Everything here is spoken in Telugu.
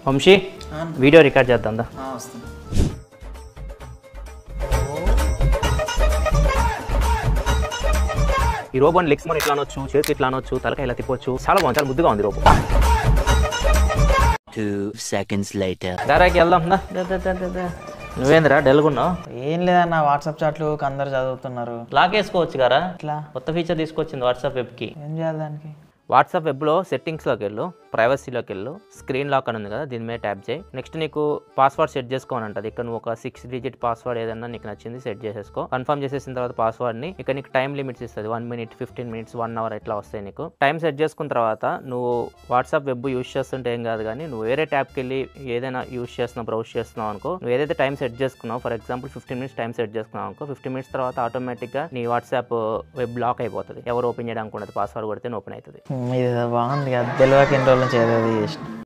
వంశీ వీడియో రికార్డ్ చేద్దాం దా. ఈ రోబోని లెగ్స్ మనం ఇట్లా అనొచ్చు, చేతి ఇట్లా అనొచ్చు, తలకాయ ఇలా తిప్పొచ్చు. చాలా బాగుంది, చాలా ముద్దుగా ఉంది రోబో. 2 seconds later. దారాకి వెళ్దాం దా. నువ్వేంద్రా డెల్గున్నావు? ఏం లేదన్న, వాట్సాప్ చాట్లు అందరు చదువుతున్నారు. లాక్ వేసుకోవచ్చు కదా, ఇట్లా కొత్త ఫీచర్ తీసుకొచ్చింది వాట్సాప్ వెబ్కి. ఏం చేయాలి దానికి? వాట్సాప్ వెబ్లో సెట్టింగ్స్లోకి వెళ్ళు, ప్రైవసీలోకి వెళ్ళు, స్క్రీన్ లాక్ అని ఉంది కదా, దీని మీద ట్యాప్ చేయి. నెక్స్ట్ నీకు పాస్వర్డ్ సెట్ చేసుకోని ఉంటుంది. ఇక్కడ నువ్వు ఒక 6 డిజిట్ పాస్వర్డ్ ఏదన్నా నీకు నచ్చింది సెట్ చేసేసుకో. కన్ఫర్మ్ చేసేసిన తర్వాత పాస్వర్డ్ని ఇక్కడ నీకు టైం లిమిట్స్ ఇస్తుంది. 1 minute, 15 minutes, 1 hour ఇట్లా వస్తాయి నీకు. టైం సెట్ చేసుకున్న తర్వాత నువ్వు వాట్సాప్ వెబ్ యూస్ చేస్తుంటే ఏం కాదు, కానీ నువ్వు వేరే ట్యాబ్కి వెళ్ళి ఏదైనా యూస్ చేస్తున్నావు, బ్రౌజ్ చేస్తున్నావు అనుకో, నువ్వు ఏదైతే టైం సెట్ చేసుకున్నావు, for example 15 minutes time set చేసుకున్నావు అనుకో, 15 minutes తర్వాత ఆటోమేటిక్గా నీ వాట్సాప్ వెబ్ లాక్ అయిపోతుంది. ఎవరు ఓపెన్ చేయడానికి ఉండదు, పాస్వర్డ్ కొడితే ఓపెన్ అవుతుంది. ఇది బాగుంది కదా, తెలియక ఎన్ని రోజుల నుంచి ఏదో చేసిన.